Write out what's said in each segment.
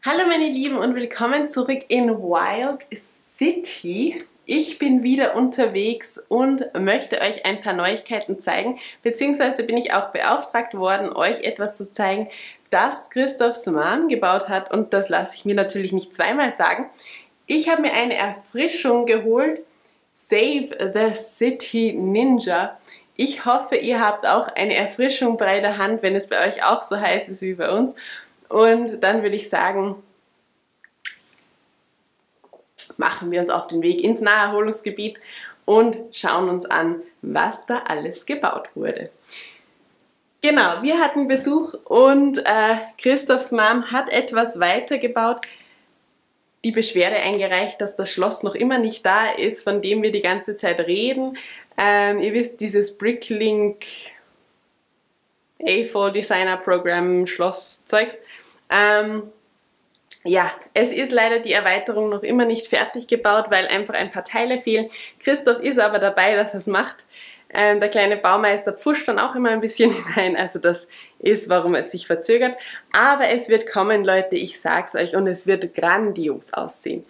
Hallo meine Lieben und willkommen zurück in Wild City. Ich bin wieder unterwegs und möchte euch ein paar Neuigkeiten zeigen, beziehungsweise bin ich auch beauftragt worden, euch etwas zu zeigen, das Christophs Mom gebaut hat, und das lasse ich mir natürlich nicht zweimal sagen. Ich habe mir eine Erfrischung geholt, Save the City Ninja. Ich hoffe, ihr habt auch eine Erfrischung bei der Hand, wenn es bei euch auch so heiß ist wie bei uns. Und dann würde ich sagen, machen wir uns auf den Weg ins Naherholungsgebiet und schauen uns an, was da alles gebaut wurde. Genau, wir hatten Besuch und Christophs Mom hat etwas weitergebaut, die Beschwerde eingereicht, dass das Schloss noch immer nicht da ist, von dem wir die ganze Zeit reden. Ihr wisst, dieses Bricklink A4 Designer Programm Schlosszeugs. Ja, es ist leider die Erweiterung noch immer nicht fertig gebaut, weil einfach ein paar Teile fehlen. Christoph ist aber dabei, dass er es macht. Der kleine Baumeister pfuscht dann auch immer ein bisschen hinein, also das ist, warum es sich verzögert. Aber es wird kommen, Leute, ich sag's euch, und es wird grandios aussehen.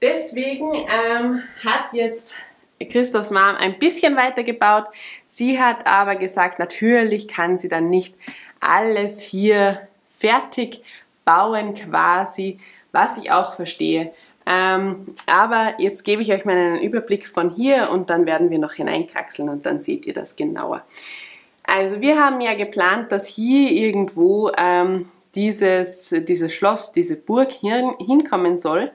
Deswegen hat jetzt Christophs Mom ein bisschen weiter gebaut. Sie hat aber gesagt, natürlich kann sie dann nicht alles hier fertig bauen quasi, was ich auch verstehe. Aber jetzt gebe ich euch mal einen Überblick von hier und dann werden wir noch hineinkraxeln und dann seht ihr das genauer. Also wir haben ja geplant, dass hier irgendwo dieses Schloss, diese Burg hier hinkommen soll.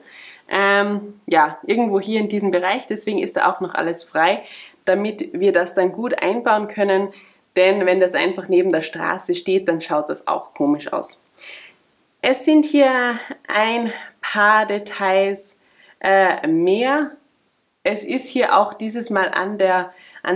Ja, irgendwo hier in diesem Bereich, deswegen ist da auch noch alles frei, damit wir das dann gut einbauen können, denn wenn das einfach neben der Straße steht, dann schaut das auch komisch aus. Es sind hier ein paar Details mehr. Es ist hier auch dieses Mal an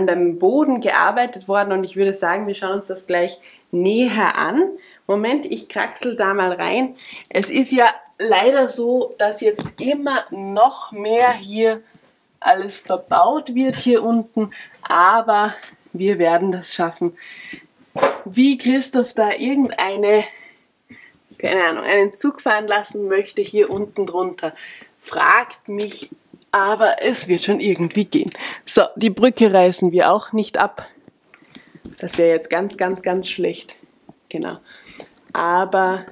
dem Boden gearbeitet worden und ich würde sagen, wir schauen uns das gleich näher an. Moment, ich kraxel da mal rein. Es ist ja leider so, dass jetzt immer noch mehr hier alles verbaut wird hier unten, aber wir werden das schaffen. Wie Christoph da keine Ahnung, einen Zug fahren lassen möchte hier unten drunter, fragt mich, aber es wird schon irgendwie gehen. So, die Brücke reißen wir auch nicht ab. Das wäre jetzt ganz, ganz, ganz schlecht. Genau. Aber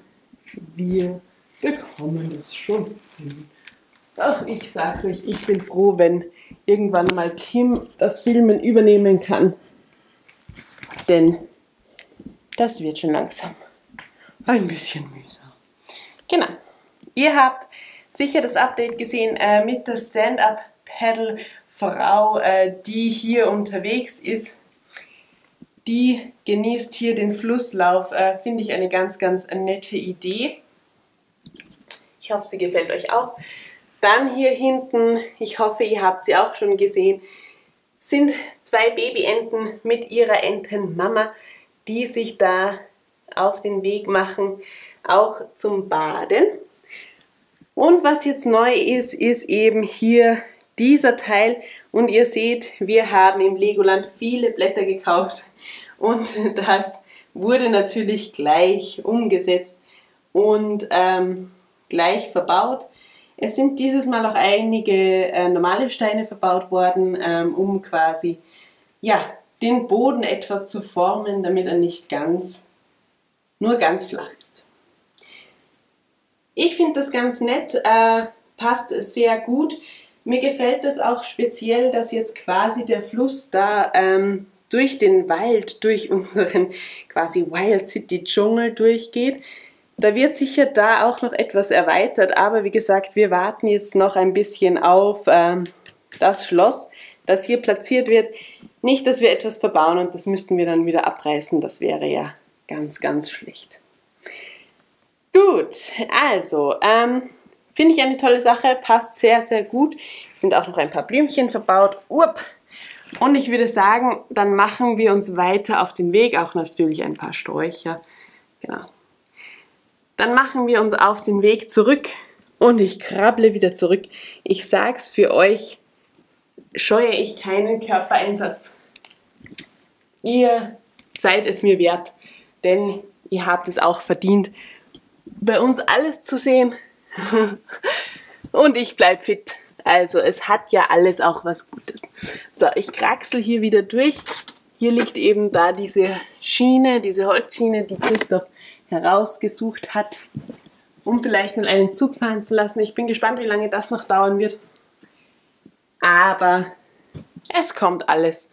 wir bekommen es schon hin. Ach, ich sag's euch, ich bin froh, wenn irgendwann mal Tim das Filmen übernehmen kann. Denn das wird schon langsam ein bisschen mühsam. Genau. Ihr habt sicher das Update gesehen mit der Stand-Up-Paddle-Frau, die hier unterwegs ist. Die genießt hier den Flusslauf. Finde ich eine ganz, ganz nette Idee. Ich hoffe, sie gefällt euch auch. Dann hier hinten, ich hoffe, ihr habt sie auch schon gesehen, sind zwei Babyenten mit ihrer Entenmama, die sich da auf den Weg machen, auch zum Baden. Und was jetzt neu ist, ist eben hier dieser Teil. Und ihr seht, wir haben im Legoland viele Blätter gekauft und das wurde natürlich gleich umgesetzt und gleich verbaut. Es sind dieses Mal auch einige normale Steine verbaut worden, um quasi ja, den Boden etwas zu formen, damit er nicht nur ganz flach ist. Ich finde das ganz nett, passt sehr gut. Mir gefällt das auch speziell, dass jetzt quasi der Fluss da durch den Wald, durch unseren quasi Wild City Dschungel durchgeht. Da wird sicher da auch noch etwas erweitert, aber wie gesagt, wir warten jetzt noch ein bisschen auf das Schloss, das hier platziert wird. Nicht, dass wir etwas verbauen und das müssten wir dann wieder abreißen, das wäre ja ganz, ganz schlecht. Gut, also, finde ich eine tolle Sache, passt sehr, sehr gut. Sind auch noch ein paar Blümchen verbaut. Und ich würde sagen, dann machen wir uns weiter auf den Weg, auch natürlich ein paar Sträucher. Genau. Dann machen wir uns auf den Weg zurück und ich krabble wieder zurück. Ich sag's für euch, scheue ich keinen Körpereinsatz. Ihr seid es mir wert, denn ihr habt es auch verdient. bei uns alles zu sehen. Und ich bleib fit. Also es hat ja alles auch was Gutes. So, ich kraxel hier wieder durch. Hier liegt eben da diese Schiene, diese Holzschiene, die Christoph herausgesucht hat, um vielleicht mal einen Zug fahren zu lassen. Ich bin gespannt, wie lange das noch dauern wird. Aber es kommt alles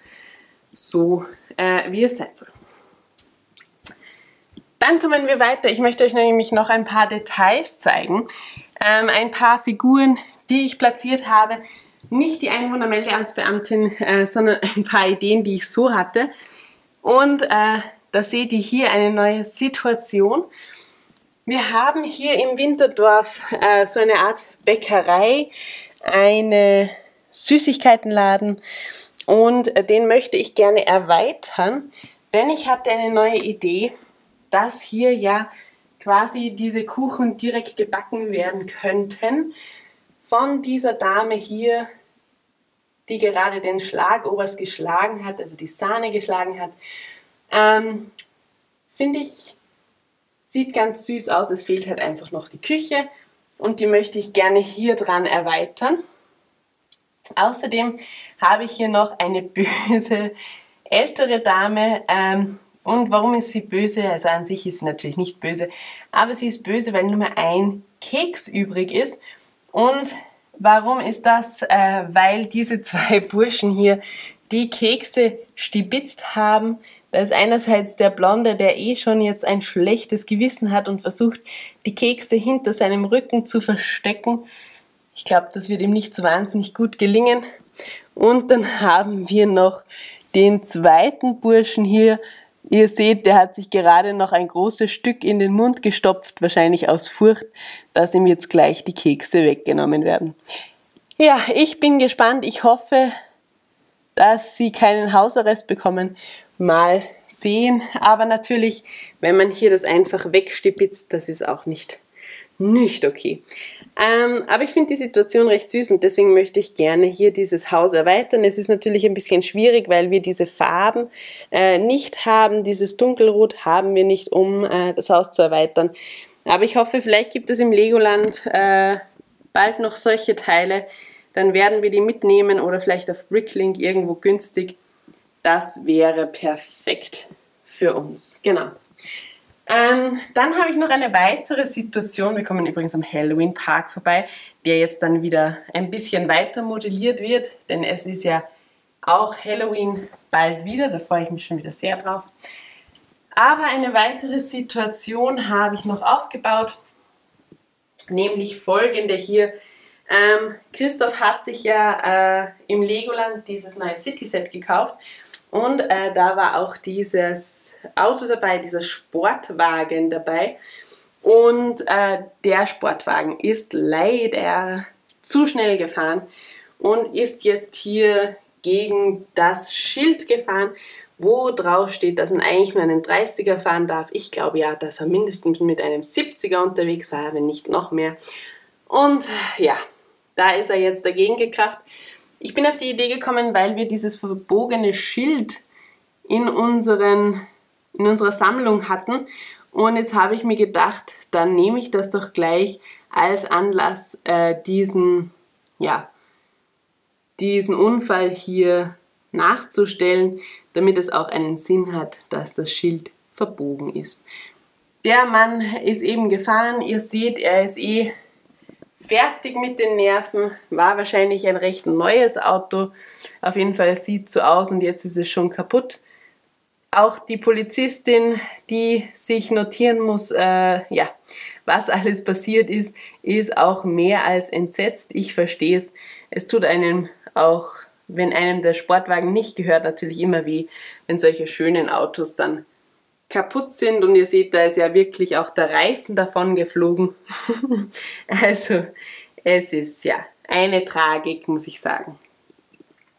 so, wie es sein soll. Dann kommen wir weiter. Ich möchte euch nämlich noch ein paar Details zeigen. Ein paar Figuren, die ich platziert habe. Nicht die Einwohnermeldeamtsbeamtin, sondern ein paar Ideen, die ich so hatte. Und da seht ihr hier eine neue Situation. Wir haben hier im Winterdorf so eine Art Bäckerei, eine Süßigkeitenladen, und den möchte ich gerne erweitern, denn ich hatte eine neue Idee, dass hier ja quasi diese Kuchen direkt gebacken werden könnten von dieser Dame hier, die gerade den Schlagobers geschlagen hat, also die Sahne geschlagen hat. Finde ich, sieht ganz süß aus. Es fehlt halt einfach noch die Küche und die möchte ich gerne hier dran erweitern. Außerdem habe ich hier noch eine böse ältere Dame. Und warum ist sie böse? Also an sich ist sie natürlich nicht böse, aber sie ist böse, weil nur mehr ein Keks übrig ist. Und warum ist das? Weil diese zwei Burschen hier die Kekse stibitzt haben. Da ist einerseits der Blonde, der eh schon jetzt ein schlechtes Gewissen hat und versucht, die Kekse hinter seinem Rücken zu verstecken. Ich glaube, das wird ihm nicht so wahnsinnig gut gelingen. Und dann haben wir noch den zweiten Burschen hier. Ihr seht, der hat sich gerade noch ein großes Stück in den Mund gestopft, wahrscheinlich aus Furcht, dass ihm jetzt gleich die Kekse weggenommen werden. Ja, ich bin gespannt. Ich hoffe, dass sie keinen Hausarrest bekommen. Mal sehen. Aber natürlich, wenn man hier das einfach wegstibitzt, das ist auch nicht okay. Aber ich finde die Situation recht süß und deswegen möchte ich gerne hier dieses Haus erweitern. Es ist natürlich ein bisschen schwierig, weil wir diese Farben nicht haben. Dieses Dunkelrot haben wir nicht, um das Haus zu erweitern. Aber ich hoffe, vielleicht gibt es im Legoland bald noch solche Teile. Dann werden wir die mitnehmen oder vielleicht auf Bricklink irgendwo günstig. Das wäre perfekt für uns. Genau. Dann habe ich noch eine weitere Situation. Wir kommen übrigens am Halloween Park vorbei, der jetzt dann wieder ein bisschen weiter modelliert wird, denn es ist ja auch Halloween bald wieder. Da freue ich mich schon wieder sehr drauf. Aber eine weitere Situation habe ich noch aufgebaut, nämlich folgende hier. Christoph hat sich ja im Legoland dieses neue City-Set gekauft. Und da war auch dieses Auto dabei, dieser Sportwagen dabei. Und der Sportwagen ist leider zu schnell gefahren und ist jetzt hier gegen das Schild gefahren, wo drauf steht, dass man eigentlich nur einen 30er fahren darf. Ich glaube ja, dass er mindestens mit einem 70er unterwegs war, wenn nicht noch mehr. Und ja, da ist er jetzt dagegen gekracht. Ich bin auf die Idee gekommen, weil wir dieses verbogene Schild in unserer Sammlung hatten. Und jetzt habe ich mir gedacht, dann nehme ich das doch gleich als Anlass, diesen Unfall hier nachzustellen, damit es auch einen Sinn hat, dass das Schild verbogen ist. Der Mann ist eben gefahren. Ihr seht, er ist eh fertig mit den Nerven, war wahrscheinlich ein recht neues Auto. Auf jeden Fall sieht so aus und jetzt ist es schon kaputt. Auch die Polizistin, die sich notieren muss, was alles passiert ist auch mehr als entsetzt. Ich verstehe es. Es tut einem auch, wenn einem der Sportwagen nicht gehört, natürlich immer weh, wenn solche schönen Autos dann kaputt sind. Und ihr seht, da ist ja wirklich auch der Reifen davon geflogen. Also es ist ja eine Tragik, muss ich sagen.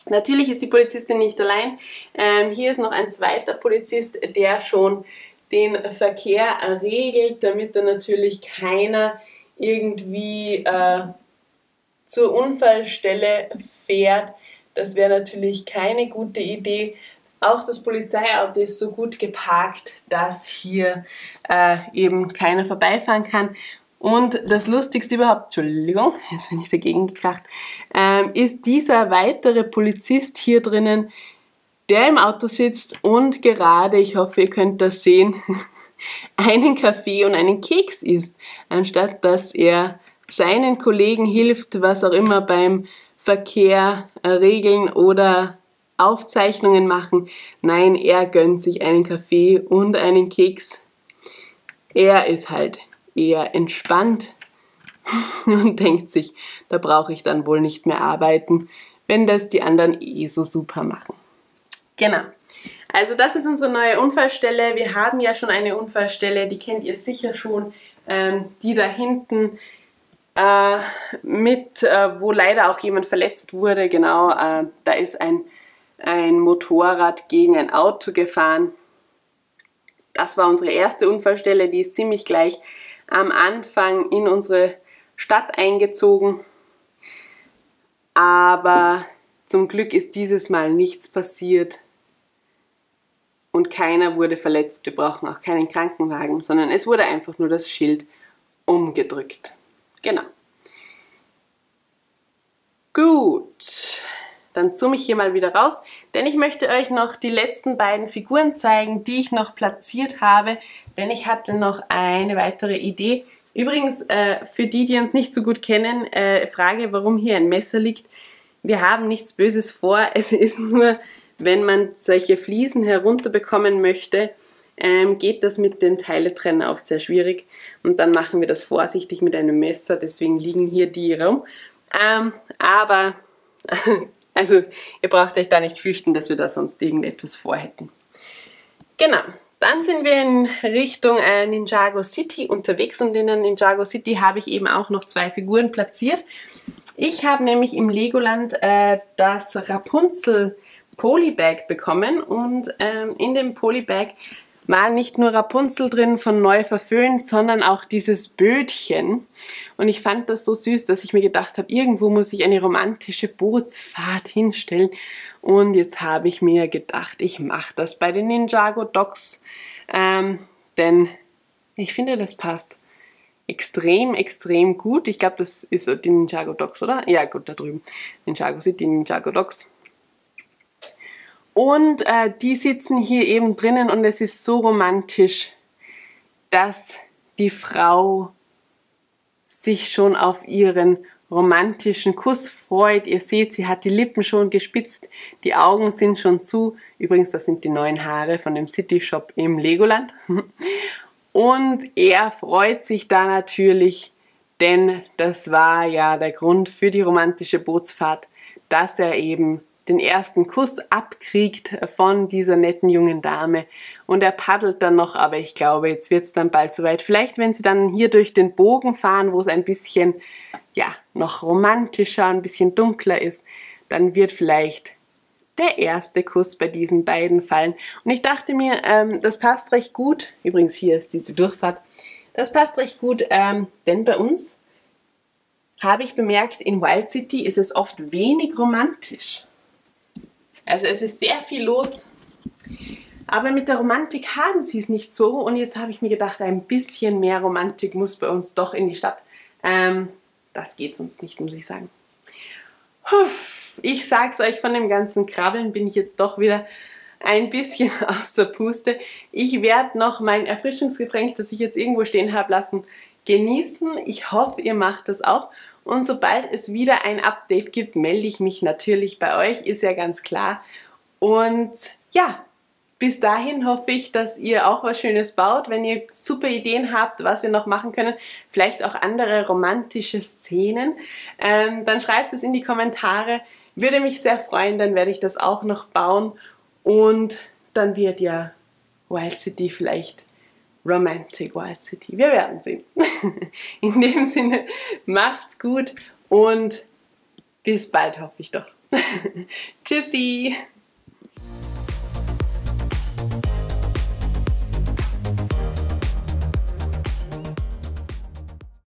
Natürlich ist die Polizistin nicht allein. Hier ist noch ein zweiter Polizist, der schon den Verkehr regelt, damit da natürlich keiner irgendwie zur Unfallstelle fährt. Das wäre natürlich keine gute Idee. Auch das Polizeiauto ist so gut geparkt, dass hier eben keiner vorbeifahren kann. Und das Lustigste überhaupt, Entschuldigung, jetzt bin ich dagegen gekracht, ist dieser weitere Polizist hier drinnen, der im Auto sitzt und gerade, ich hoffe, ihr könnt das sehen, einen Kaffee und einen Keks isst, anstatt dass er seinen Kollegen hilft, was auch immer beim Verkehr regeln oder Aufzeichnungen machen. Nein, er gönnt sich einen Kaffee und einen Keks. Er ist halt eher entspannt und denkt sich, da brauche ich dann wohl nicht mehr arbeiten, wenn das die anderen eh so super machen. Genau. Also das ist unsere neue Unfallstelle. Wir haben ja schon eine Unfallstelle, die kennt ihr sicher schon, die da hinten wo leider auch jemand verletzt wurde. Genau, da ist ein Motorrad gegen ein Auto gefahren. Das war unsere erste Unfallstelle, die ist ziemlich gleich am Anfang in unsere Stadt eingezogen. Aber zum Glück ist dieses Mal nichts passiert und keiner wurde verletzt. Wir brauchen auch keinen Krankenwagen, sondern es wurde einfach nur das Schild umgedrückt. Genau. Gut. Dann zoome ich hier mal wieder raus, denn ich möchte euch noch die letzten beiden Figuren zeigen, die ich noch platziert habe, denn ich hatte noch eine weitere Idee. Übrigens, für die, die uns nicht so gut kennen, Frage, warum hier ein Messer liegt. Wir haben nichts Böses vor, es ist nur, wenn man solche Fliesen herunterbekommen möchte, geht das mit dem Teiletrenner oft sehr schwierig und dann machen wir das vorsichtig mit einem Messer, deswegen liegen hier die rum. Aber... Also ihr braucht euch da nicht fürchten, dass wir da sonst irgendetwas vorhätten. Genau, dann sind wir in Richtung Ninjago City unterwegs und in der Ninjago City habe ich eben auch noch zwei Figuren platziert. Ich habe nämlich im Legoland das Rapunzel Polybag bekommen und in dem Polybag war nicht nur Rapunzel drin von Neu verföhnt, sondern auch dieses Bötchen. Und ich fand das so süß, dass ich mir gedacht habe, irgendwo muss ich eine romantische Bootsfahrt hinstellen. Und jetzt habe ich mir gedacht, ich mache das bei den Ninjago Dogs, denn ich finde, das passt extrem, extrem gut. Ich glaube, das ist die Ninjago Dogs, oder? Ja, gut, da drüben. Ninjago City, Ninjago Dogs. Und die sitzen hier eben drinnen und es ist so romantisch, dass die Frau sich schon auf ihren romantischen Kuss freut. Ihr seht, sie hat die Lippen schon gespitzt, die Augen sind schon zu. Übrigens, das sind die neuen Haare von dem City Shop im Legoland. Und er freut sich da natürlich, denn das war ja der Grund für die romantische Bootsfahrt, dass er eben den ersten Kuss abkriegt von dieser netten jungen Dame und er paddelt dann noch, aber ich glaube, jetzt wird es dann bald soweit. Vielleicht, wenn sie dann hier durch den Bogen fahren, wo es ein bisschen, ja, noch romantischer, ein bisschen dunkler ist, dann wird vielleicht der erste Kuss bei diesen beiden fallen. Und ich dachte mir, das passt recht gut, übrigens hier ist diese Durchfahrt, das passt recht gut, denn bei uns habe ich bemerkt, in Wild City ist es oft wenig romantisch. Also es ist sehr viel los, aber mit der Romantik haben sie es nicht so und jetzt habe ich mir gedacht, ein bisschen mehr Romantik muss bei uns doch in die Stadt. Das geht sonst nicht, muss ich sagen. Ich sag's euch, von dem ganzen Krabbeln bin ich jetzt doch wieder ein bisschen außer Puste. Ich werde noch mein Erfrischungsgetränk, das ich jetzt irgendwo stehen habe lassen, genießen. Ich hoffe, ihr macht das auch. Und sobald es wieder ein Update gibt, melde ich mich natürlich bei euch, ist ja ganz klar. Und ja, bis dahin hoffe ich, dass ihr auch was Schönes baut. Wenn ihr super Ideen habt, was wir noch machen können, vielleicht auch andere romantische Szenen, dann schreibt es in die Kommentare. Würde mich sehr freuen, dann werde ich das auch noch bauen. Und dann wird ja Wild City vielleicht Romantic Wild City. Wir werden sehen. In dem Sinne, macht's gut und bis bald, hoffe ich doch. Tschüssi!